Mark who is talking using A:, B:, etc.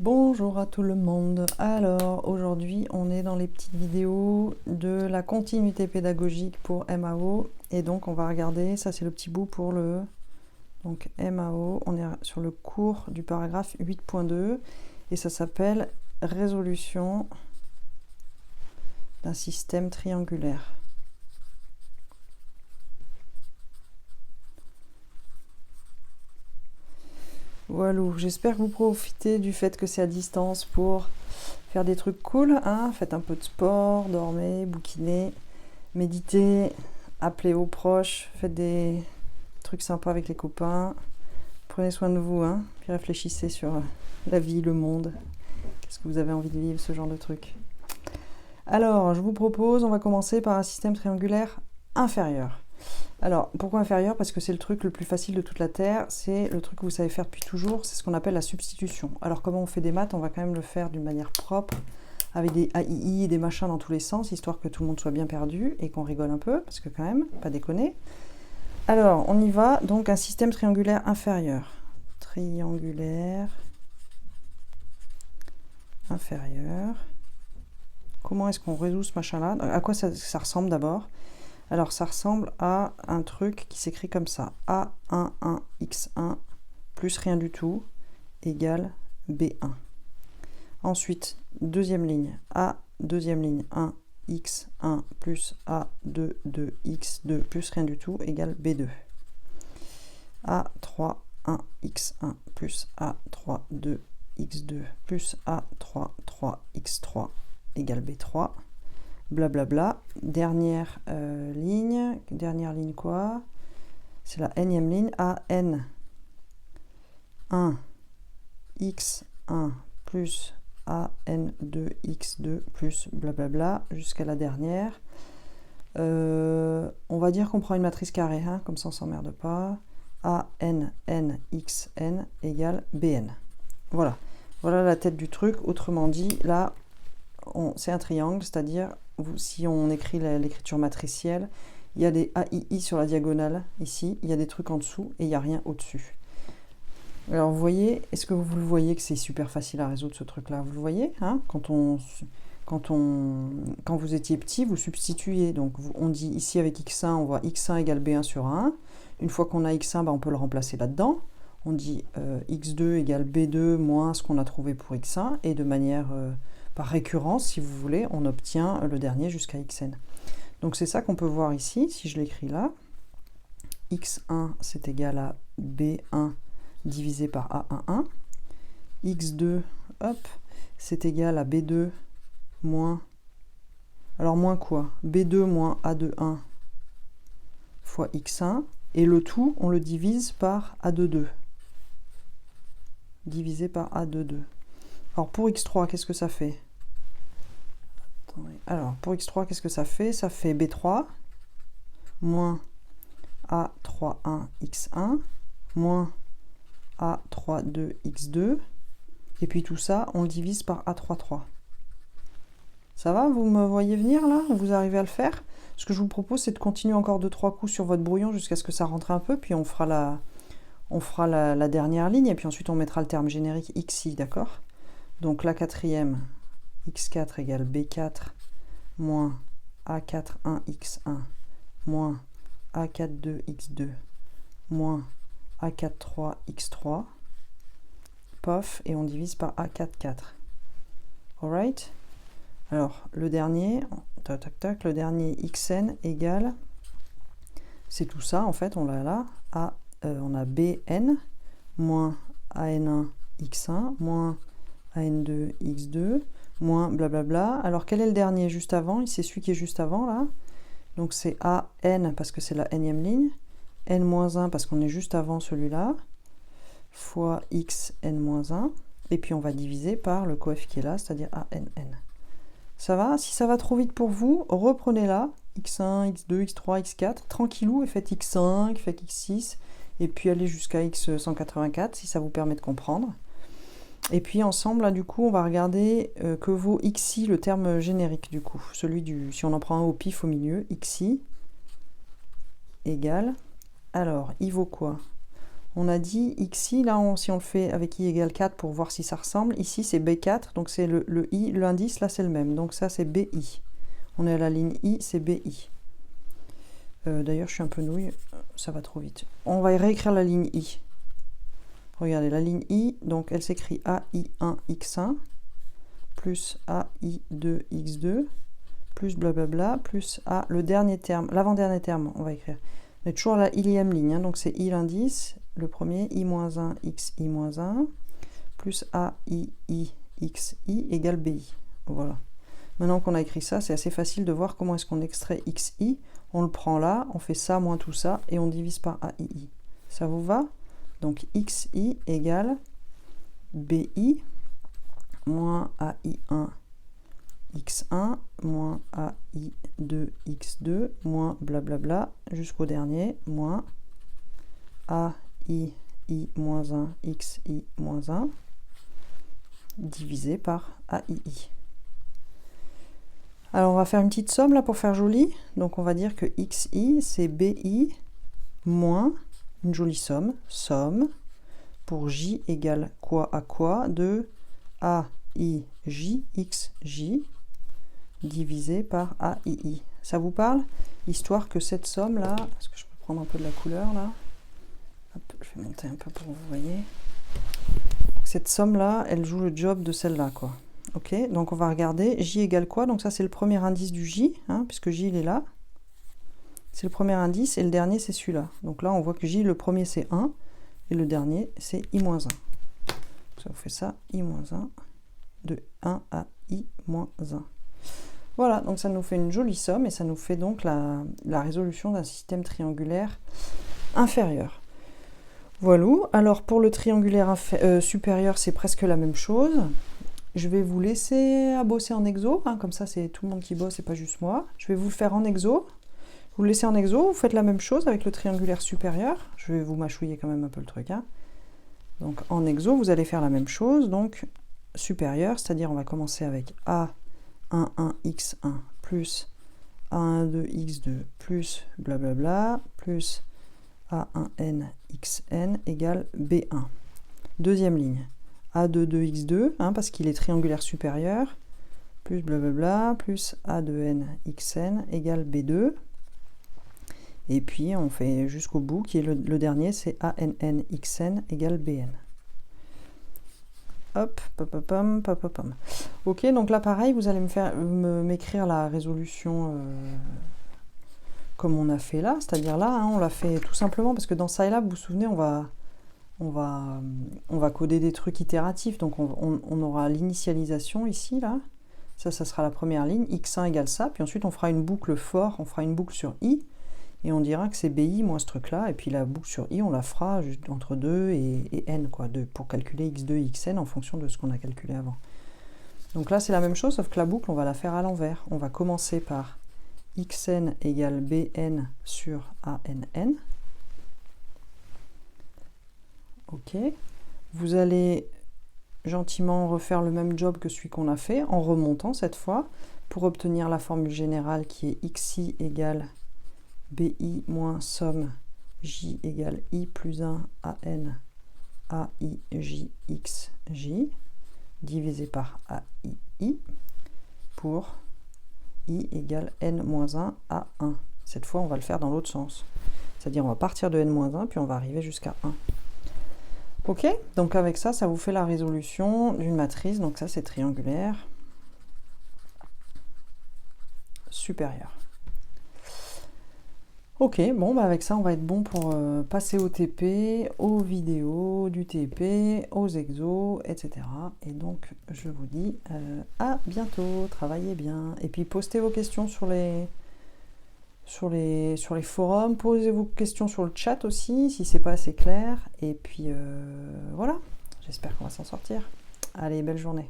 A: Bonjour à tout le monde. Alors aujourd'hui on est dans les petites vidéos de la continuité pédagogique pour MAO et donc on va regarder, ça c'est le petit bout pour le donc MAO, on est sur le cours du paragraphe 8.2 et ça s'appelle résolution d'un système triangulaire. Voilà, j'espère que vous profitez du fait que c'est à distance pour faire des trucs cool, hein. Faites un peu de sport, dormez, bouquinez, méditez, appelez aux proches, faites des trucs sympas avec les copains, prenez soin de vous, hein. Puis réfléchissez sur la vie, le monde, qu'est-ce que vous avez envie de vivre, ce genre de trucs. Alors, je vous propose, on va commencer par un système triangulaire inférieur. Alors, pourquoi inférieur? Parce que c'est le truc le plus facile de toute la Terre, c'est le truc que vous savez faire depuis toujours, c'est ce qu'on appelle la substitution. Alors, comment on fait des maths? On va quand même le faire d'une manière propre, avec des AII et des machins dans tous les sens, histoire que tout le monde soit bien perdu et qu'on rigole un peu, parce que quand même, pas déconner. Alors, on y va, donc un système triangulaire inférieur. Triangulaire inférieur. Comment est-ce qu'on résout ce machin-là? À quoi ça ressemble d'abord? Alors, ça ressemble à un truc qui s'écrit comme ça. A11x1 plus rien du tout égale B1. Ensuite, deuxième ligne. A, deuxième ligne, 1x1 plus A2, 2x2 plus rien du tout égale B2. A3, 1x1 plus A3, 2x2 plus A3, 3x3 égale B3. Blablabla. Dernière ligne quoi? C'est la nème ligne. AN 1 x1 plus AN2x2 plus blablabla jusqu'à la dernière. On va dire qu'on prend une matrice carrée, hein, comme ça on s'emmerde pas. ANN xn égale BN. Voilà. Voilà la tête du truc. Autrement dit, là, c'est un triangle, c'est-à-dire si on écrit l'écriture matricielle, il y a des AII sur la diagonale, ici, il y a des trucs en dessous, et il n'y a rien au-dessus. Alors, vous voyez, est-ce que vous le voyez que c'est super facile à résoudre, ce truc-là? Vous le voyez, hein? Quand vous étiez petit, vous substituez. Donc, on dit ici avec x1, on voit x1 égale b1 sur 1. Une fois qu'on a x1, on peut le remplacer là-dedans. On dit x2 égale b2 moins ce qu'on a trouvé pour x1, et de manière... par récurrence, si vous voulez, on obtient le dernier jusqu'à xn. Donc c'est ça qu'on peut voir ici, si je l'écris là. x1, c'est égal à b1 divisé par a11. x2, hop, c'est égal à b2 moins... Alors moins quoi? b2 moins a21 fois x1. Et le tout, on le divise par a22. Divisé par a22. Alors pour x3, qu'est-ce que ça fait? Alors, pour x3, qu'est-ce que ça fait? Ça fait b3 moins a31x1 moins a32x2. Et puis tout ça, on le divise par a33. Ça va? Vous me voyez venir là? Vous arrivez à le faire? Ce que je vous propose, c'est de continuer encore 2-3 coups sur votre brouillon jusqu'à ce que ça rentre un peu. Puis on fera la dernière ligne. Et puis ensuite, on mettra le terme générique xi, d'accord? Donc la quatrième, x4 égale b4 moins a41x1 moins a42x2 moins a43x3. Pof, et on divise par a44. Alright? Alors, le dernier, tac, tac, tac, le dernier xn égale, c'est tout ça, en fait, on l'a là, on a bn moins an1x1 moins an2 x2 moins blablabla. Alors quel est le dernier juste avant? C'est celui qui est juste avant là. Donc c'est an parce que c'est la nème ligne, n-1 parce qu'on est juste avant celui-là, fois x n-1, et puis on va diviser par le coef qui est là, c'est-à-dire ann. Ça va? Si ça va trop vite pour vous, reprenez là, x1, x2, x3, x4, tranquillou, et faites x5, faites x6, et puis allez jusqu'à x184 si ça vous permet de comprendre. Et puis ensemble, là, du coup, on va regarder que vaut xi, le terme générique, du coup. Si on en prend un au pif au milieu, xi égale... Alors, il vaut quoi? On a dit xi, là, si on le fait avec i égale 4 pour voir si ça ressemble, ici c'est b4, donc c'est le i, l'indice, là c'est le même, donc ça c'est bi. On est à la ligne i, c'est bi. D'ailleurs, je suis un peu nouille, ça va trop vite. On va réécrire la ligne i. Regardez, la ligne i, donc elle s'écrit ai1x1 plus ai2x2 plus blablabla plus a, le dernier terme, l'avant-dernier terme, on va écrire. On est toujours à la ilième ligne, hein, donc c'est i l'indice, le premier, i-1, xi-1, plus ai xi égale bi. Voilà. Maintenant qu'on a écrit ça, c'est assez facile de voir comment est-ce qu'on extrait xi. On le prend là, on fait ça moins tout ça, et on divise par aii. Ça vous va? Donc xi égale bi moins ai1 x1 moins ai2 x2 moins blablabla jusqu'au dernier moins ai moins 1 xi moins 1 divisé par aii. Alors on va faire une petite somme là pour faire joli. Donc on va dire que xi c'est bi moins une jolie somme, somme pour j égale quoi à quoi de ai j xj divisé par aii. Ça vous parle? Histoire que cette somme là, est-ce que je peux prendre un peu de la couleur là? Hop, je vais monter un peu pour que vous voyez. Cette somme là, elle joue le job de celle-là quoi. Ok, donc on va regarder, j égale quoi? Donc ça c'est le premier indice du j, hein, puisque j il est là. C'est le premier indice et le dernier c'est celui-là. Donc là on voit que j, le premier c'est 1 et le dernier c'est i-1. Ça vous fait ça, i-1 de 1 à i-1. Voilà, donc ça nous fait une jolie somme et ça nous fait donc la résolution d'un système triangulaire inférieur. Voilà, alors pour le triangulaire supérieur, c'est presque la même chose. Je vais vous laisser à bosser en exo, hein, comme ça c'est tout le monde qui bosse et pas juste moi. Je vais vous le faire en exo. Vous le laissez en exo, vous faites la même chose avec le triangulaire supérieur. Je vais vous mâchouiller quand même un peu le truc. Hein. Donc en exo, vous allez faire la même chose, donc supérieur, c'est-à-dire on va commencer avec A11x1 plus A12x2 plus blablabla plus A1nxn égale B1. Deuxième ligne, A22x2, hein, parce qu'il est triangulaire supérieur, plus blablabla plus A2nxn égale B2. Et puis on fait jusqu'au bout, qui est le dernier, c'est ANNXN égale BN. Hop, pop. Ok, donc là pareil, vous allez m'écrire la résolution comme on a fait là, c'est-à-dire là, hein, on l'a fait tout simplement parce que dans Scilab, vous vous souvenez, on va coder des trucs itératifs, donc on aura l'initialisation ici, là, ça sera la première ligne, x1 égale ça, puis ensuite on fera une boucle for, on fera une boucle sur i, et on dira que c'est bi moins ce truc-là, et puis la boucle sur i, on la fera juste entre 2 et n, quoi, pour calculer x2 et xn en fonction de ce qu'on a calculé avant. Donc là, c'est la même chose, sauf que la boucle, on va la faire à l'envers. On va commencer par xn égale bn sur ann. Ok. Vous allez gentiment refaire le même job que celui qu'on a fait, en remontant cette fois, pour obtenir la formule générale qui est xi égale bi moins somme j égale i plus 1 an aij xj divisé par aii pour i égale n moins 1 à 1. Cette fois, on va le faire dans l'autre sens. C'est-à-dire, on va partir de n moins 1, puis on va arriver jusqu'à 1. Ok, donc avec ça, ça vous fait la résolution d'une matrice. Donc ça, c'est triangulaire supérieur. Ok, bon, bah avec ça, on va être bon pour passer au TP, aux vidéos du TP, aux exos, etc. Et donc, je vous dis à bientôt, travaillez bien. Et puis, postez vos questions sur les forums, posez vos questions sur le chat aussi, si c'est pas assez clair. Et puis, voilà, j'espère qu'on va s'en sortir. Allez, belle journée.